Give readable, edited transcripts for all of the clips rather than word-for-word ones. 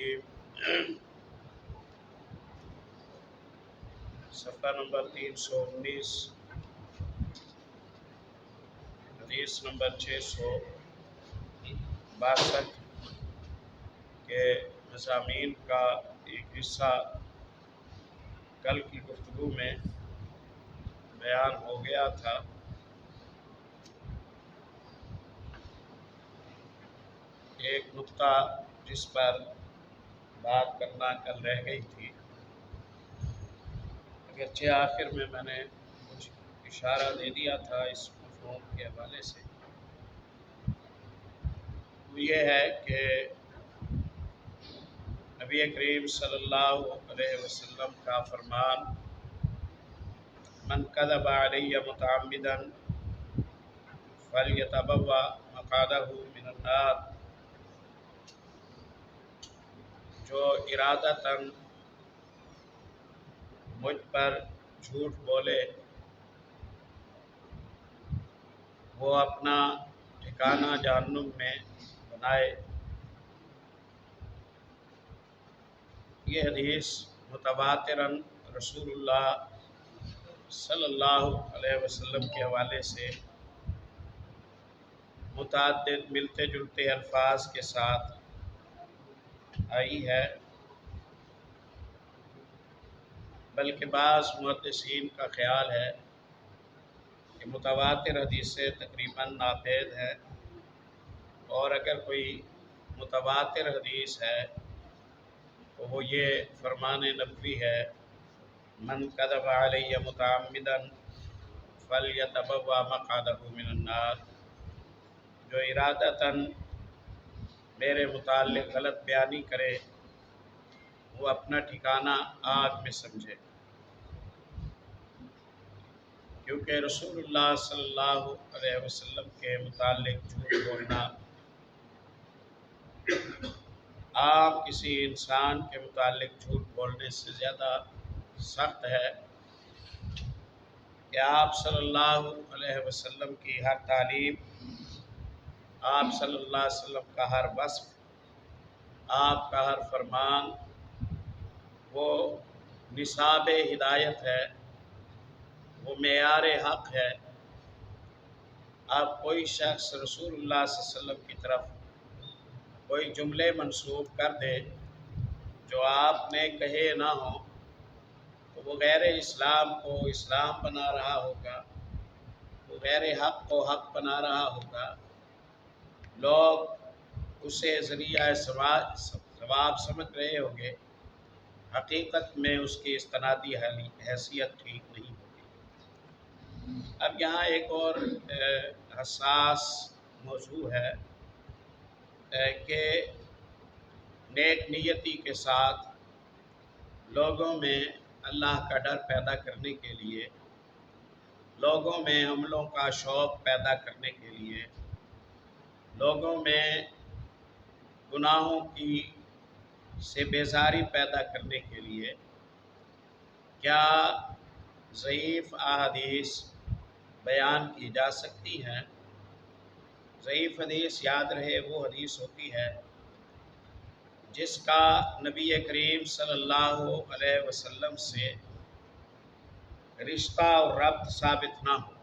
الرجیم صفحہ نمبر 319 حدیث نمبر 662 کے مضامین کا ایک حصہ کل کی گفتگو میں بیان ہو گیا تھا۔ ایک نقطہ جس پر بات کرنا کل رہ گئی تھی، اگرچہ آخر میں نے کچھ اشارہ دے دیا تھا اس مفہوم کے حوالے سے، وہ یہ ہے کہ نبی کریم صلی اللہ علیہ وسلم کا فرمان من کذب علی متعمدا فلیتبوأ مقعدہ من النار، جو ارادتاً مجھ پر جھوٹ بولے وہ اپنا ٹھکانہ جہنم میں بنائے۔ یہ حدیث متواتراً رسول اللہ صلی اللہ علیہ وسلم کے حوالے سے متعدد ملتے جلتے الفاظ کے ساتھ آئی ہے، بلکہ بعض محدثین کا خیال ہے کہ متواتر حدیثیں تقریباً ناپید ہیں، اور اگر کوئی متواتر حدیث ہے تو وہ یہ فرمان نبوی ہے من کذب علی متعمدا فلیتبوأ مقعدہ من النار، جو ارادتاً میرے متعلق غلط بیانی کرے وہ اپنا ٹھکانہ آگ میں سمجھے۔ کیونکہ رسول اللہ صلی اللہ علیہ وسلم کے متعلق جھوٹ بولنا عام کسی انسان کے متعلق جھوٹ بولنے سے زیادہ سخت ہے کہ آپ صلی اللہ علیہ وسلم کی ہر تعلیم، آپ صلی اللہ علیہ وسلم کا ہر وصف، آپ کا ہر فرمان وہ نصاب ہدایت ہے، وہ معیار حق ہے۔ اب کوئی شخص رسول اللہ صلی اللہ علیہ وسلم کی طرف کوئی جملے منسوب کر دے جو آپ نے کہے نہ ہوں تو وہ غیر اسلام کو اسلام بنا رہا ہوگا، وہ غیر حق کو حق بنا رہا ہوگا، لوگ اسے ذریعہ ثواب سمجھ رہے ہوں گے، حقیقت میں اس کی استنادی حیثیت ٹھیک نہیں ہوگی۔ اب یہاں ایک اور حساس موضوع ہے کہ نیک نیتی کے ساتھ لوگوں میں اللہ کا ڈر پیدا کرنے کے لیے، لوگوں میں عملوں کا شوق پیدا کرنے کے لیے، لوگوں میں گناہوں کی سے بیزاری پیدا کرنے کے لیے کیا ضعیف احادیث بیان کی جا سکتی ہیں؟ ضعیف حدیث یاد رہے وہ حدیث ہوتی ہے جس کا نبی کریم صلی اللہ علیہ وسلم سے رشتہ اور ربط ثابت نہ ہو،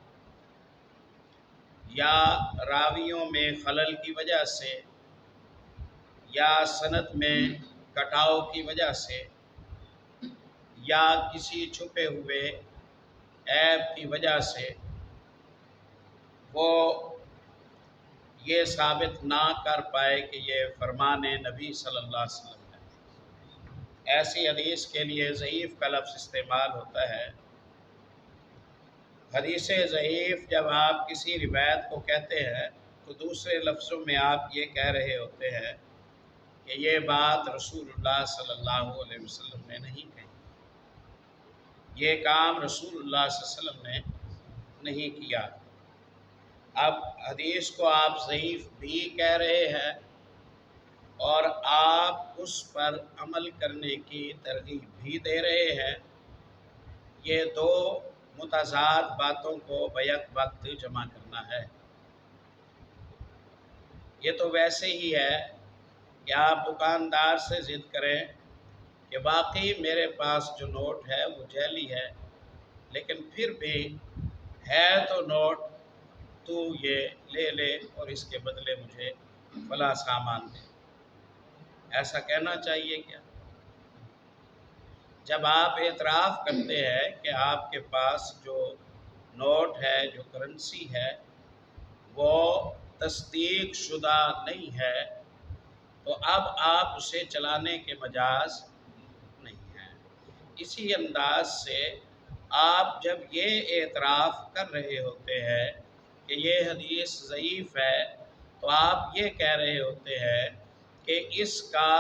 یا راویوں میں خلل کی وجہ سے یا سند میں کٹاؤ کی وجہ سے یا کسی چھپے ہوئے عیب کی وجہ سے وہ یہ ثابت نہ کر پائے کہ یہ فرمان نبی صلی اللہ علیہ وسلم ہے۔ ایسی حدیث کے لیے ضعیف کا لفظ استعمال ہوتا ہے۔ حدیث ضعیف جب آپ کسی روایت کو کہتے ہیں تو دوسرے لفظوں میں آپ یہ کہہ رہے ہوتے ہیں کہ یہ بات رسول اللہ صلی اللہ علیہ وسلم نے نہیں کہی، یہ کام رسول اللہ صلی اللہ علیہ وسلم نے نہیں کیا۔ اب حدیث کو آپ ضعیف بھی کہہ رہے ہیں اور آپ اس پر عمل کرنے کی ترغیب بھی دے رہے ہیں، یہ دو متضاد باتوں کو بیک وقت جمع کرنا ہے۔ یہ تو ویسے ہی ہے کہ آپ دکاندار سے ضد کریں کہ واقعی میرے پاس جو نوٹ ہے وہ جعلی ہے، لیکن پھر بھی ہے تو نوٹ، تو یہ لے لے اور اس کے بدلے مجھے فلاں سامان دے۔ ایسا کہنا چاہیے کیا؟ جب آپ اعتراف کرتے ہیں کہ آپ کے پاس جو نوٹ ہے، جو کرنسی ہے، وہ تصدیق شدہ نہیں ہے، تو اب آپ اسے چلانے کے مجاز نہیں ہیں۔ اسی انداز سے آپ جب یہ اعتراف کر رہے ہوتے ہیں کہ یہ حدیث ضعیف ہے، تو آپ یہ کہہ رہے ہوتے ہیں کہ اس کا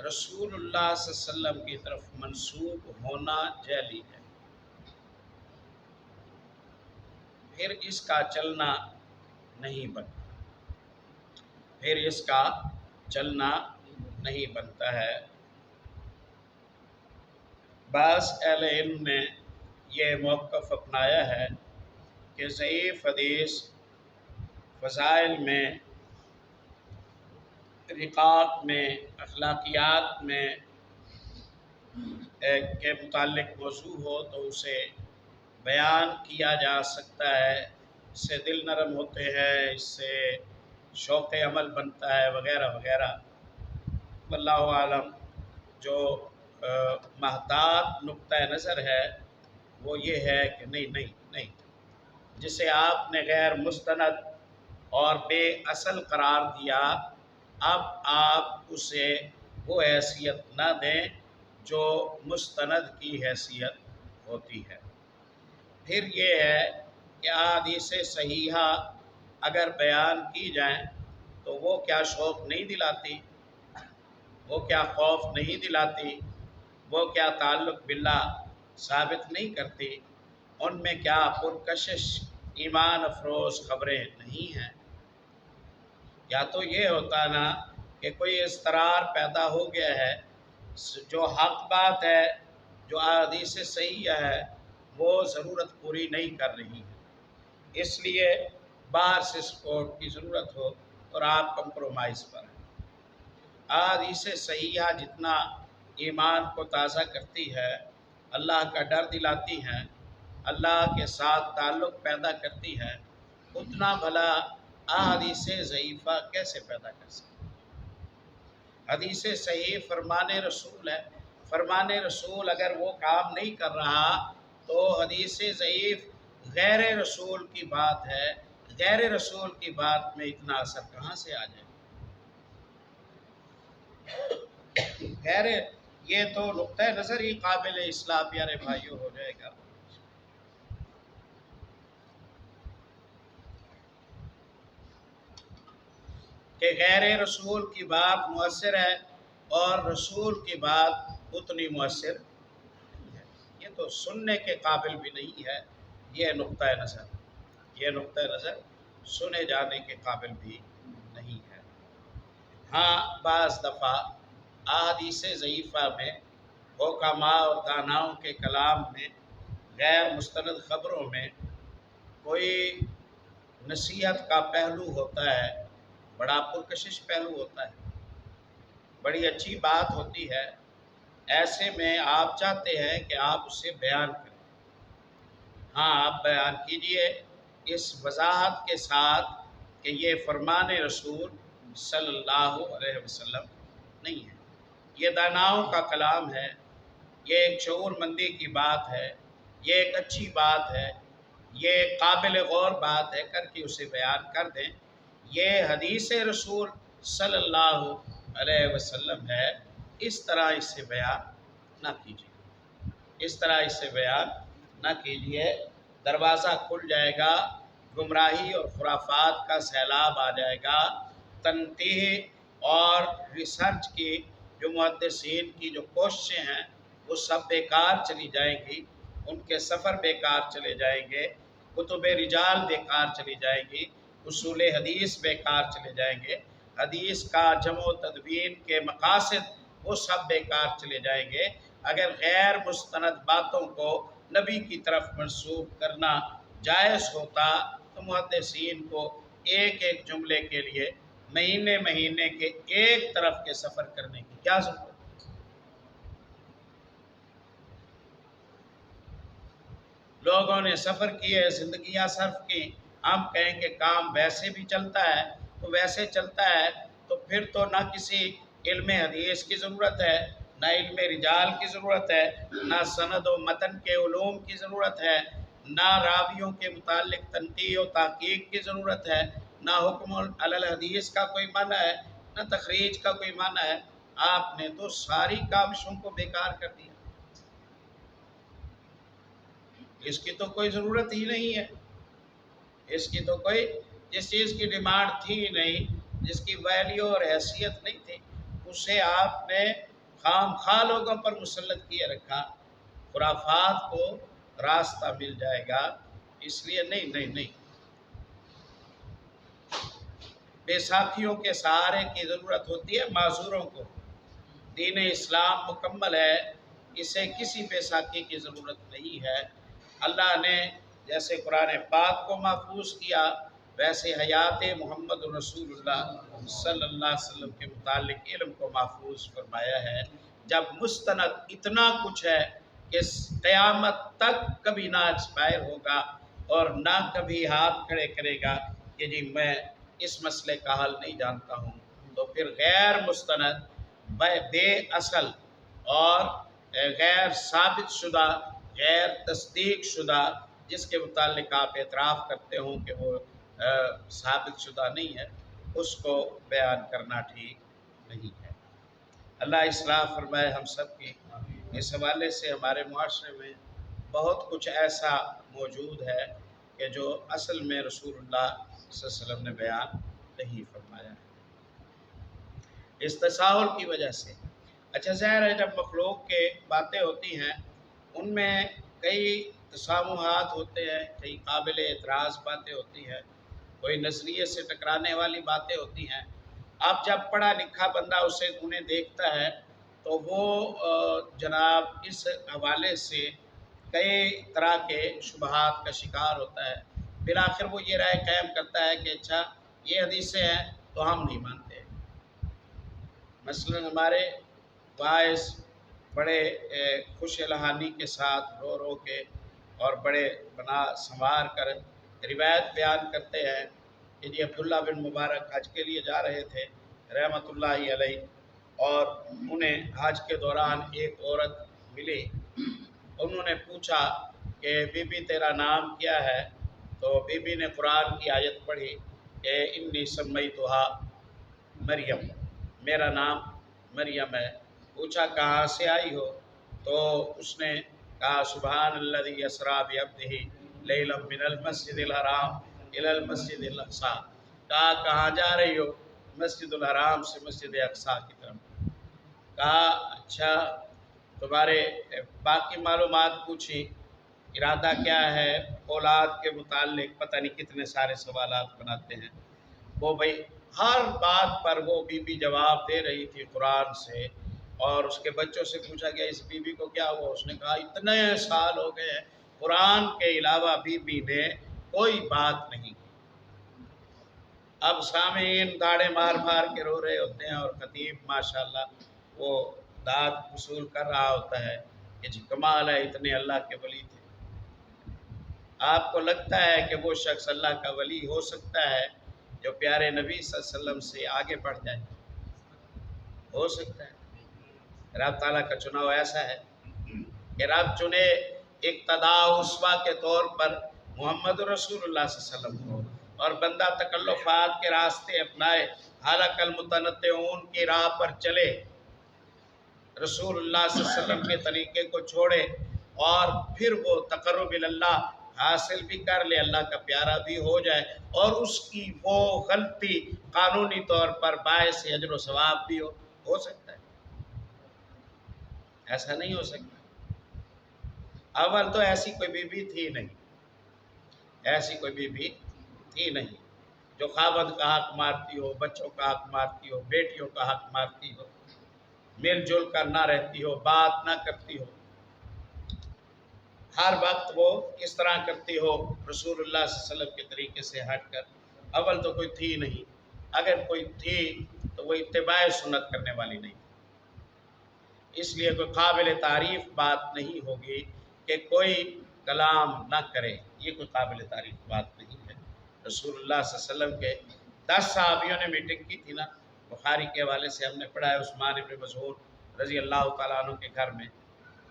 رسول اللہ صلی اللہ علیہ وسلم کی طرف منسوب ہونا جعلی ہے، پھر اس کا چلنا نہیں بنتا، پھر اس کا چلنا نہیں بنتا ہے۔ بعض اہل علم نے یہ موقف اپنایا ہے کہ ضعیف حدیث فضائل میں، رقاق میں، اخلاقیات میں کے متعلق موضوع ہو تو اسے بیان کیا جا سکتا ہے، اس سے دل نرم ہوتے ہیں، اس سے شوق عمل بنتا ہے، وغیرہ وغیرہ۔ واللہ عالم، جو محتاط نقطہ نظر ہے وہ یہ ہے کہ نہیں، جسے آپ نے غیر مستند اور بے اصل قرار دیا، اب آپ اسے وہ حیثیت نہ دیں جو مستند کی حیثیت ہوتی ہے۔ پھر یہ ہے کہ احادیث صحیحہ اگر بیان کی جائیں تو وہ کیا شوق نہیں دلاتی، وہ کیا خوف نہیں دلاتی، وہ کیا تعلق باللہ ثابت نہیں کرتی، ان میں کیا پرکشش ایمان افروز خبریں نہیں ہیں؟ یا تو یہ ہوتا نا کہ کوئی اضطرار پیدا ہو گیا ہے، جو حق بات ہے، جو احادیث صحیح ہے، وہ ضرورت پوری نہیں کر رہی ہے، اس لیے باہر سے سپورٹ کی ضرورت ہو اور آپ کمپرومائز پر ہیں۔ احادیث صحیحہ جتنا ایمان کو تازہ کرتی ہے، اللہ کا ڈر دلاتی ہیں، اللہ کے ساتھ تعلق پیدا کرتی ہے، اتنا بھلا احادیث ضعیفہ کیسے پیدا کر سکتے؟ حدیث صحیح فرمان رسول ہے، فرمان رسول اگر وہ کام نہیں کر رہا تو حدیث ضعیف غیر رسول کی بات ہے، غیر رسول کی بات میں اتنا اثر کہاں سے آ جائے؟ خیر، یہ تو نقطہ نظر ہی قابل اصلاح پیارے بھائیوں ہو جائے گا کہ غیر رسول کی بات مؤثر ہے اور رسول کی بات اتنی مؤثر نہیں ہے، یہ تو سننے کے قابل بھی نہیں ہے۔ یہ نقطہ نظر سنے جانے کے قابل بھی نہیں ہے۔ ہاں، بعض دفعہ احادیث ضعیفہ میں، حکماء اور داناؤں کے کلام میں، غیر مستند خبروں میں کوئی نصیحت کا پہلو ہوتا ہے، بڑا پرکشش پہلو ہوتا ہے، بڑی اچھی بات ہوتی ہے، ایسے میں آپ چاہتے ہیں کہ آپ اسے بیان کریں۔ ہاں، آپ بیان کیجئے اس وضاحت کے ساتھ کہ یہ فرمان رسول صلی اللہ علیہ وسلم نہیں ہے، یہ داناؤں کا کلام ہے، یہ ایک شعور مندی کی بات ہے، یہ ایک اچھی بات ہے، یہ ایک قابل غور بات ہے، کر کے اسے بیان کر دیں۔ یہ حدیث رسول صلی اللہ علیہ وسلم ہے، اس طرح اس سے بیان نہ کیجیے، اس طرح اس سے بیان نہ کیجیے، دروازہ کھل جائے گا، گمراہی اور خرافات کا سیلاب آ جائے گا، تنقیح اور ریسرچ کی جو محدثین کی جو کوششیں ہیں وہ سب بیکار چلی جائیں گی، ان کے سفر بیکار چلے جائیں گے، کتب رجال بیکار چلی جائیں گی، اصول حدیث بیکار چلے جائیں گے، حدیث کا جمع و تدوین کے مقاصد وہ سب بیکار چلے جائیں گے۔ اگر غیر مستند باتوں کو نبی کی طرف منسوب کرنا جائز ہوتا تو محدثین کو ایک ایک جملے کے لیے مہینے مہینے کے ایک طرف کے سفر کرنے کی کیا ضرورت؟ لوگوں نے سفر کیے، زندگیاں صرف کی، ہم کہیں کہ کام ویسے بھی چلتا ہے تو ویسے چلتا ہے، تو پھر تو نہ کسی علم حدیث کی ضرورت ہے، نہ علم رجال کی ضرورت ہے، نہ سند و متن کے علوم کی ضرورت ہے، نہ راویوں کے متعلق تنقیح و تحقیق کی ضرورت ہے، نہ حکم علی الحدیث کا کوئی معنی ہے، نہ تخریج کا کوئی معنی ہے۔ آپ نے تو ساری کاوشوں کو بیکار کر دیا، اس کی تو کوئی ضرورت ہی نہیں ہے، اس کی تو کوئی، جس چیز کی ڈیمانڈ تھی ہی نہیں، جس کی ویلیو اور حیثیت نہیں تھی، اسے آپ نے خام خواہ لوگوں پر مسلط کیے رکھا۔ خرافات کو راستہ مل جائے گا، اس لیے نہیں نہیں نہیں، بیساکھیوں کے سہارے کی ضرورت ہوتی ہے معذوروں کو۔ دین اسلام مکمل ہے، اسے کسی بیساکھی کی ضرورت نہیں ہے۔ اللہ نے جیسے قرآن پاک کو محفوظ کیا، ویسے حیات محمد رسول اللہ صلی اللہ علیہ وسلم کے متعلق علم کو محفوظ فرمایا ہے۔ جب مستند اتنا کچھ ہے کہ قیامت تک کبھی نہ ایکسپائر ہوگا اور نہ کبھی ہاتھ کھڑے کرے گا کہ جی میں اس مسئلے کا حل نہیں جانتا ہوں، تو پھر غیر مستند، بے اصل اور غیر ثابت شدہ، غیر تصدیق شدہ، جس کے متعلق آپ اعتراف کرتے ہوں کہ وہ ثابت شدہ نہیں ہے، اس کو بیان کرنا ٹھیک نہیں ہے۔ اللہ اصلاح فرمائے ہم سب کی۔ اس حوالے سے ہمارے معاشرے میں بہت کچھ ایسا موجود ہے کہ جو اصل میں رسول اللہ صلی اللہ علیہ وسلم نے بیان نہیں فرمایا ہے، اس تساہل کی وجہ سے۔ اچھا ظاہر ہے جب مخلوق کے باتیں ہوتی ہیں ان میں کئی تسامحات ہوتے ہیں، کئی قابل اعتراض باتیں ہوتی ہیں، کوئی نظریے سے ٹکرانے والی باتیں ہوتی ہیں۔ اب جب پڑھا لکھا بندہ انہیں دیکھتا ہے تو وہ جناب اس حوالے سے کئی طرح کے شبہات کا شکار ہوتا ہے۔ بالآخر وہ یہ رائے قائم کرتا ہے کہ اچھا یہ حدیثیں ہیں تو ہم نہیں مانتے۔ مثلاً ہمارے باعث بڑے خوش الحانی کے ساتھ رو رو کے اور بڑے بنا سنوار کر روایت بیان کرتے ہیں کہ جی عبداللہ بن مبارک حج کے لیے جا رہے تھے رحمۃ اللہ علیہ، اور انہیں حج کے دوران ایک عورت ملی، انہوں نے پوچھا کہ بی بی تیرا نام کیا ہے؟ تو بی بی نے قرآن کی آیت پڑھی کہ انی سمیتھا مریم، میرا نام مریم ہے۔ پوچھا کہاں سے آئی ہو؟ تو اس نے کہا سبحان الذی اسریٰ بعبدہ لیلا من المسجد الحرام الی المسجد الاقصیٰ۔ کہا کہاں جا رہی ہو؟ مسجد الحرام سے مسجد اقصیٰ کی طرف۔ کہا اچھا تمہارے باقی معلومات پوچھی، ارادہ کیا ہے، اولاد کے متعلق پتہ نہیں کتنے سارے سوالات بناتے ہیں وہ بھائی۔ ہر بات پر وہ بی بی جواب دے رہی تھی قرآن سے، اور اس کے بچوں سے پوچھا گیا اس بی بی کو کیا ہوا؟ اس نے کہا اتنے سال ہو گئے ہیں قرآن کے علاوہ بی بی نے کوئی بات نہیں کی۔ اب سامعین داڑے مار مار کے رو رہے ہوتے ہیں اور خطیب ماشاءاللہ وہ داد وصول کر رہا ہوتا ہے کہ جی کمال ہے، اتنے اللہ کے ولی تھے۔ آپ کو لگتا ہے کہ وہ شخص اللہ کا ولی ہو سکتا ہے جو پیارے نبی صلی اللہ علیہ وسلم سے آگے بڑھ جائے؟ ہو سکتا ہے؟ رب تعالیٰ کا چناؤ ایسا ہے کہ رب چنے اقتداء اسوہ کے طور پر محمد رسول اللہ صلی اللہ علیہ وسلم کو، اور بندہ تکلفات کے راستے اپنائے، حلق المتنطعون کی راہ پر چلے، رسول اللہ صلی اللہ علیہ وسلم کے طریقے کو چھوڑے، اور پھر وہ تقرب اللہ حاصل بھی کر لے، اللہ کا پیارا بھی ہو جائے، اور اس کی وہ غلطی قانونی طور پر باعث اجر و ثواب بھی ہو سکتا ہے؟ ایسا نہیں ہو سکتا۔ اول تو ایسی کوئی بی بی تھی نہیں، ایسی کوئی بی بی تھی نہیں جو خاوند کا حق مارتی ہو، بچوں کا حق مارتی ہو، بیٹیوں کا حق مارتی ہو، مل جل کر نہ رہتی ہو، بات نہ کرتی ہو، ہر وقت وہ کس طرح کرتی ہو رسول اللہ صلی اللہ علیہ وسلم کے طریقے سے ہٹ کر۔ اول تو کوئی تھی نہیں، اگر کوئی تھی تو وہ اتباع سنت کرنے والی نہیں، اس لیے کوئی قابل تعریف بات نہیں ہوگی کہ کوئی کلام نہ کرے، یہ کوئی قابل تعریف بات نہیں ہے۔ رسول اللہ صلی اللہ علیہ وسلم کے 10 صحابیوں نے میٹنگ کی تھی نا، بخاری کے حوالے سے ہم نے پڑھا ہے، عثمان ابن مسعود رضی اللہ تعالیٰ عنہ کے گھر میں،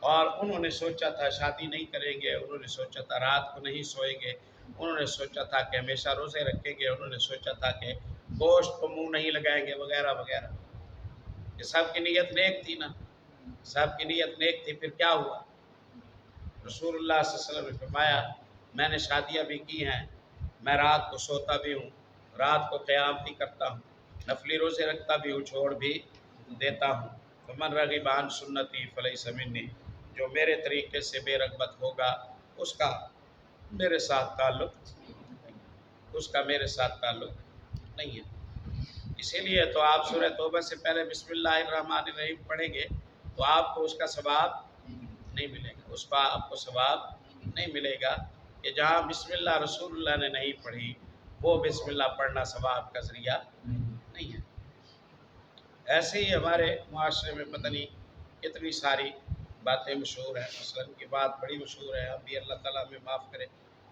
اور انہوں نے سوچا تھا شادی نہیں کریں گے، انہوں نے سوچا تھا رات کو نہیں سوئیں گے، انہوں نے سوچا تھا کہ ہمیشہ روزے رکھیں گے، انہوں نے سوچا تھا کہ گوشت کو منہ نہیں لگائیں گے وغیرہ وغیرہ۔ یہ سب کی نیت نیک تھی نا، سب کی نیت نیک تھی، پھر کیا ہوا؟ رسول اللہ صلی اللہ علیہ وسلم نے فرمایا میں نے شادیاں بھی کی ہیں، میں رات کو سوتا بھی ہوں، رات کو قیام بھی کرتا ہوں، نفلی روزے رکھتا بھی ہوں، چھوڑ بھی دیتا ہوں۔ فمن رغب عن سنتی فلیس منی، جو میرے طریقے سے بے رغبت ہوگا اس کا میرے ساتھ تعلق اس کا میرے ساتھ تعلق نہیں ہے۔ اسی لیے تو آپ سورہ توبہ سے پہلے بسم اللہ الرحمن الرحیم پڑھیں گے تو آپ کو اس کا ثواب نہیں ملے گا، اس کا آپ کو ثواب نہیں ملے گا کہ جہاں بسم اللہ رسول اللہ نے نہیں پڑھی وہ بسم اللہ پڑھنا ثواب کا ذریعہ نہیں ہے۔ ایسے ہی ہمارے معاشرے میں پتہ نہیں کتنی ساری باتیں مشہور ہیں، مثلا کی بات بڑی مشہور ہے، اب بھی اللہ تعالیٰ ہمیں معاف کرے،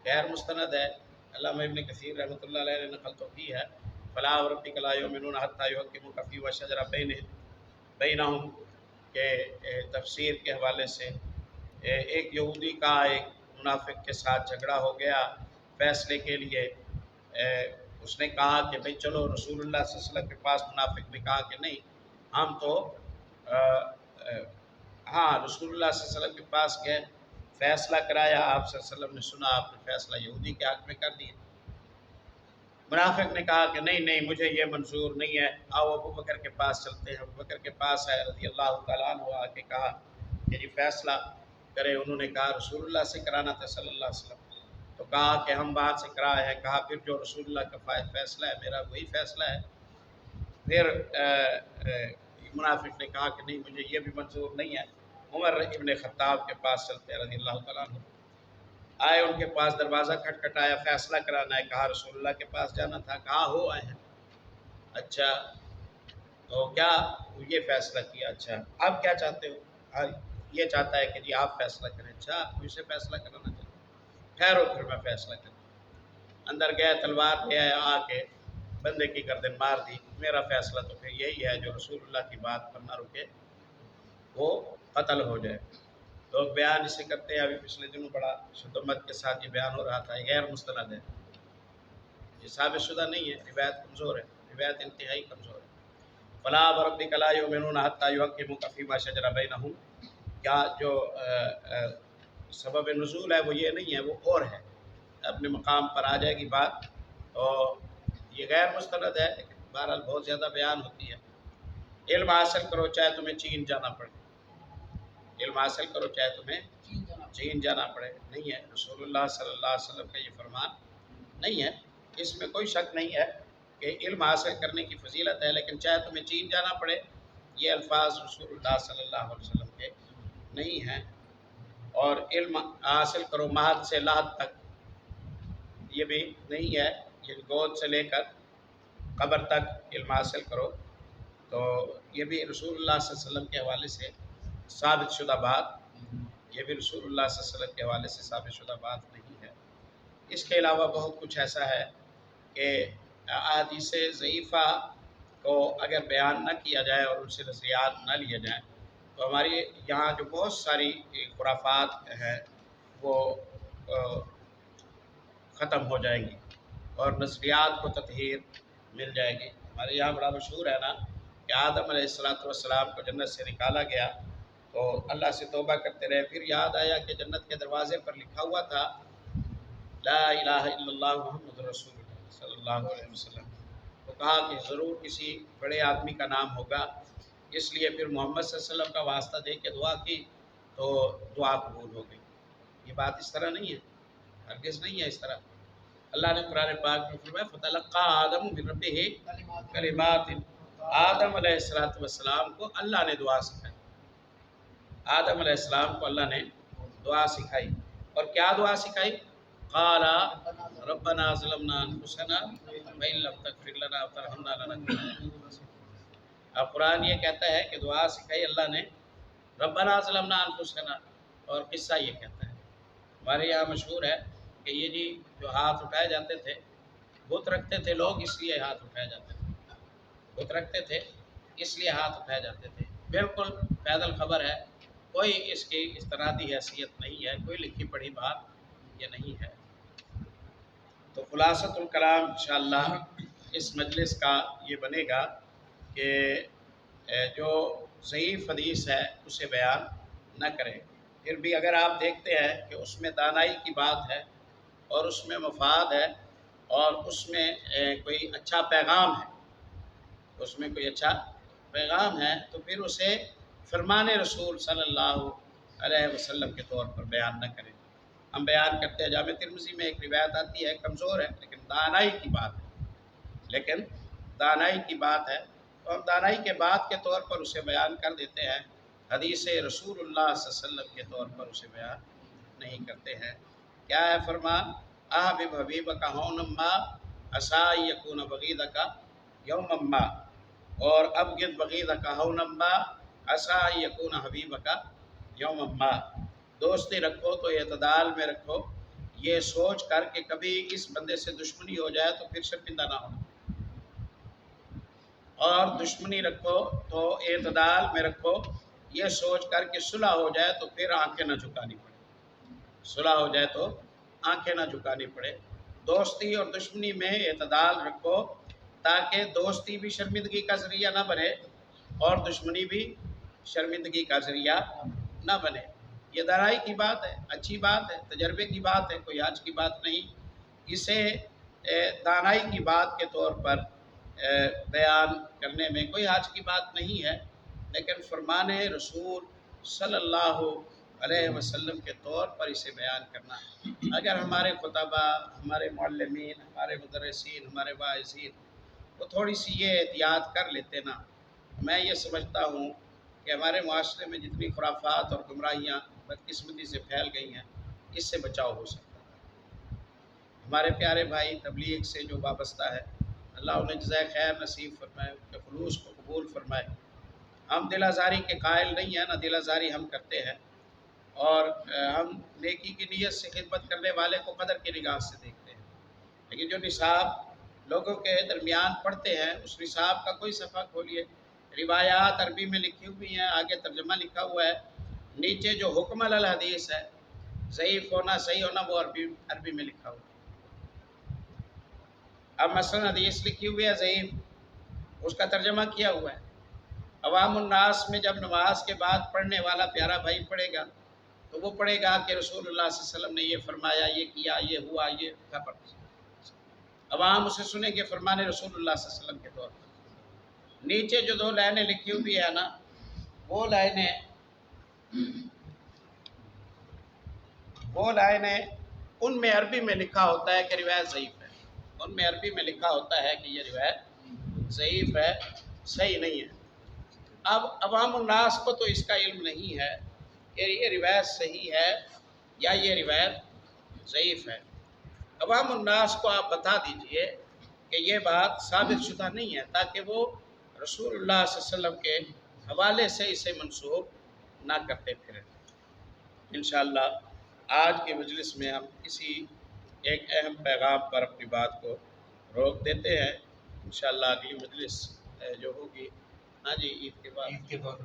غیر مستند ہے، علامہ ابن کثیر رحمۃ اللہ علیہ نے نقل تو کی ہے، فلا وربک لا یؤمنون حتی یحکموک فیما شجر بینہم کے تفسیر کے حوالے سے ایک یہودی کا ایک منافق کے ساتھ جھگڑا ہو گیا فیصلے کے لیے، اس نے کہا کہ بھئی چلو رسول اللہ صلی اللہ علیہ وسلم کے پاس، منافق نے کہا کہ نہیں ہم تو ہاں رسول اللہ صلی اللہ علیہ وسلم کے پاس گئے، فیصلہ کرایا، آپ صلی اللہ علیہ وسلم نے سنا، آپ نے فیصلہ یہودی کے حق میں کر دیا۔ منافق نے کہا کہ نہیں نہیں مجھے یہ منظور نہیں ہے، آؤ ابو بکر کے پاس چلتے ہیں۔ ابو بکر کے پاس آئے رضی اللہ تعالیٰ عنہ، آ کے کہا کہ جی فیصلہ کرے، انہوں نے کہا رسول اللہ سے کرانا تھا صلی اللہ علیہ وسلم، تو کہا کہ ہم وہاں سے کرائے ہیں، کہا پھر جو رسول اللہ کا فیصلہ ہے میرا وہی فیصلہ ہے۔ پھر منافق نے کہا کہ نہیں مجھے یہ بھی منظور نہیں ہے، عمر ابن خطاب کے پاس چلتے ہیں رضی اللہ تعالیٰ عنہ۔ آئے ان کے پاس، دروازہ کھٹکھٹایا، فیصلہ کرانا ہے، کہا رسول اللہ کے پاس جانا تھا، کہا ہو آئے ہیں۔ اچھا تو کیا یہ فیصلہ کیا؟ اچھا اب کیا چاہتے ہو؟ یہ چاہتا ہے کہ جی آپ فیصلہ کریں۔ اچھا مجھ سے فیصلہ کرانا چاہتے، ٹھہرو پھر میں فیصلہ کروں۔ اندر گئے، تلوار لے آئے، آ کے بندے کی گردن مار دی، میرا فیصلہ تو پھر یہی ہے جو رسول اللہ کی بات پر نہ رکے وہ قتل ہو جائے۔ لوگ بیان اسے کرتے ہیں، ابھی پچھلے دنوں بڑا شدت کے ساتھ یہ بیان ہو رہا تھا، یہ غیر مستند ہے، یہ ثابت شدہ نہیں ہے، روایت کمزور ہے، روایت انتہائی کمزور ہے۔ فلا وربک لا یؤمنون حتی یحکموک فیما شجر بینہم، کیا جو سبب نزول ہے وہ یہ نہیں ہے، وہ اور ہے، اپنے مقام پر آ جائے گی بات۔ تو یہ غیر مستند ہے لیکن بہرحال بہت زیادہ بیان ہوتی ہے۔ علم حاصل کرو چاہے تمہیں چین جانا پڑے، علم حاصل کرو چاہے تمہیں چین جانا پڑے، نہیں ہے رسول اللہ صلی اللہ علیہ وسلم کا یہ فرمان نہیں ہے، اس میں کوئی شک نہیں ہے کہ علم حاصل کرنے کی فضیلت ہے، لیکن چاہے تمہیں چین جانا پڑے، یہ الفاظ رسول اللہ صلی اللہ علیہ وسلم کے نہیں ہیں۔ اور علم حاصل کرو مہد سے لحد تک، یہ بھی نہیں ہے، یہ گود سے لے کر قبر تک علم حاصل کرو، تو یہ بھی رسول اللہ صلی اللہ علیہ وسلم کے حوالے سے ثابت شدہ بات، یہ بھی رسول اللہ صلی اللہ علیہ وسلم کے حوالے سے ثابت شدہ بات نہیں ہے۔ اس کے علاوہ بہت کچھ ایسا ہے کہ احادیث ضعیفہ کو اگر بیان نہ کیا جائے اور ان سے نظریات نہ لیے جائیں تو ہماری یہاں جو بہت ساری خرافات ہیں وہ ختم ہو جائیں گی اور نظریات کو تطہیر مل جائے گی۔ ہمارے یہاں بڑا مشہور ہے نا کہ آدم علیہ السلام کو جنت سے نکالا گیا تو اللہ سے توبہ کرتے رہے، پھر یاد آیا کہ جنت کے دروازے پر لکھا ہوا تھا لا الہ الا اللہ محمد رسول اللہ صلی اللہ علیہ وسلم، تو کہا کہ ضرور کسی بڑے آدمی کا نام ہوگا، اس لیے پھر محمد صلی اللہ علیہ وسلم کا واسطہ دے کے دعا کی تو دعا قبول ہو گئی۔ یہ بات اس طرح نہیں ہے، ہرگز نہیں ہے اس طرح۔ اللہ نے قرآن پاک میں فرمایا فتلقى آدم من ربه کلمات، آدم علیہ السلام کو اللہ نے دعا سکھائی، آدم علیہ السلام کو اللہ نے دعا سکھائی، اور کیا دعا سکھائی؟ قال ربنا ظلمنا انفسنا وان لم تغفر لنا وترحمنا لنكونن من الخاسرین۔ اب قرآن یہ کہتا ہے کہ دعا سکھائی اللہ نے، ربنا ظلمنا انفسنا، اور قصہ یہ کہتا ہے ہمارے یہاں مشہور ہے کہ یہ جی جو ہاتھ اٹھائے جاتے تھے، بت رکھتے تھے لوگ اس لیے ہاتھ اٹھائے جاتے تھے، بت رکھتے تھے اس لیے ہاتھ اٹھائے جاتے تھے، بالکل پیدل خبر ہے، کوئی اس کی استنادی حیثیت نہیں ہے، کوئی لکھی پڑھی بات یہ نہیں ہے۔ تو خلاصۃ الکلام انشاءاللہ اس مجلس کا یہ بنے گا کہ جو ضعیف حدیث ہے اسے بیان نہ کریں، پھر بھی اگر آپ دیکھتے ہیں کہ اس میں دانائی کی بات ہے اور اس میں مفاد ہے اور اس میں کوئی اچھا پیغام ہے، اس میں کوئی اچھا پیغام ہے، تو پھر اسے فرمان رسول صلی اللہ علیہ وسلم کے طور پر بیان نہ کریں۔ ہم بیان کرتے ہیں، جامع ترمذی میں ایک روایت آتی ہے، کمزور ہے لیکن دانائی کی بات ہے، دانائی کی بات ہے، تو ہم دانائی کے بات کے طور پر اسے بیان کر دیتے ہیں، حدیث رسول اللہ صلی اللہ علیہ وسلم کے طور پر اسے بیان نہیں کرتے ہیں۔ کیا ہے فرمان؟ احبب حبیبک ہونما عسیٰ یکون بغیضک یوما، اور ابغض بغیضک ہونما عسیٰ یکون حبیبک یوما۔ دوستی رکھو تو اعتدال میں رکھو، یہ سوچ کر کہ کبھی اس بندے سے دشمنی ہو جائے تو پھر شرمندہ نہ ہونا، اور دشمنی رکھو تو اعتدال میں رکھو، یہ سوچ کر کہ صلح ہو جائے تو پھر آنکھیں نہ جھکانی پڑے، صلح ہو جائے تو آنکھیں نہ جھکانی پڑے۔ دوستی اور دشمنی میں اعتدال رکھو تاکہ دوستی بھی شرمندگی کا ذریعہ نہ بنے اور دشمنی بھی شرمندگی کا ذریعہ نہ بنے۔ یہ دانائی کی بات ہے، اچھی بات ہے، تجربے کی بات ہے، کوئی آج کی بات نہیں۔ اسے دانائی کی بات کے طور پر بیان کرنے میں کوئی حرج کی بات نہیں ہے، لیکن فرمان رسول صلی اللہ علیہ وسلم کے طور پر اسے بیان کرنا ہے۔ اگر ہمارے خطبہ، ہمارے معلمین، ہمارے مدرسین، ہمارے واعظین وہ تھوڑی سی یہ احتیاط کر لیتے نا، میں یہ سمجھتا ہوں کہ ہمارے معاشرے میں جتنی خرافات اور گمراہیاں بدقسمتی سے پھیل گئی ہیں، اس سے بچاؤ ہو سکتا ہے۔ ہمارے پیارے بھائی تبلیغ سے جو وابستہ ہے، اللہ انہیں جزائے خیر نصیب فرمائے، ان کے خلوص کو قبول فرمائے۔ ہم دل آزاری کے قائل نہیں ہیں، نہ دل آزاری ہم کرتے ہیں، اور ہم نیکی کی نیت سے خدمت کرنے والے کو قدر کی نگاہ سے دیکھتے ہیں، لیکن جو نصاب لوگوں کے درمیان پڑھتے ہیں اس نصاب کا کوئی صفحہ کھولیے، روایات عربی میں لکھی ہوئی ہیں، آگے ترجمہ لکھا ہوا ہے، نیچے جو حکم علی الحدیث ہے، ضعیف ہونا صحیح ہونا، وہ عربی میں لکھا ہوا ہے۔ اب مثلا حدیث لکھی ہوئی ہے ضعیف، اس کا ترجمہ کیا ہوا ہے۔ عوام الناس میں جب نماز کے بعد پڑھنے والا پیارا بھائی پڑھے گا تو وہ پڑھے گا کہ رسول اللہ صلی اللہ علیہ وسلم نے یہ فرمایا، یہ کیا، یہ ہوا، یہ خبر۔ عوام اسے سنیں گے فرمان رسول اللہ صلی اللہ علیہ وسلم کے طور پر۔ نیچے جو دو لائنیں لکھی ہوئی ہے نا، وہ لائنیں ان میں عربی میں لکھا ہوتا ہے کہ روایت ضعیف ہے، ان میں عربی میں لکھا ہوتا ہے کہ یہ روایت ضعیف ہے، صحیح نہیں ہے۔ اب عوام الناس کو تو اس کا علم نہیں ہے کہ یہ روایت صحیح ہے یا یہ روایت ضعیف ہے۔ عوام الناس کو آپ بتا دیجئے کہ یہ بات ثابت شدہ نہیں ہے، تاکہ وہ رسول اللہ صلی اللہ علیہ وسلم کے حوالے سے اسے منسوب نہ کرتے پھریں۔ انشاءاللہ آج کے مجلس میں ہم کسی ایک اہم پیغام پر اپنی بات کو روک دیتے ہیں۔ انشاءاللہ اگلی مجلس جو ہوگی، ہاں جی، عید کے بعد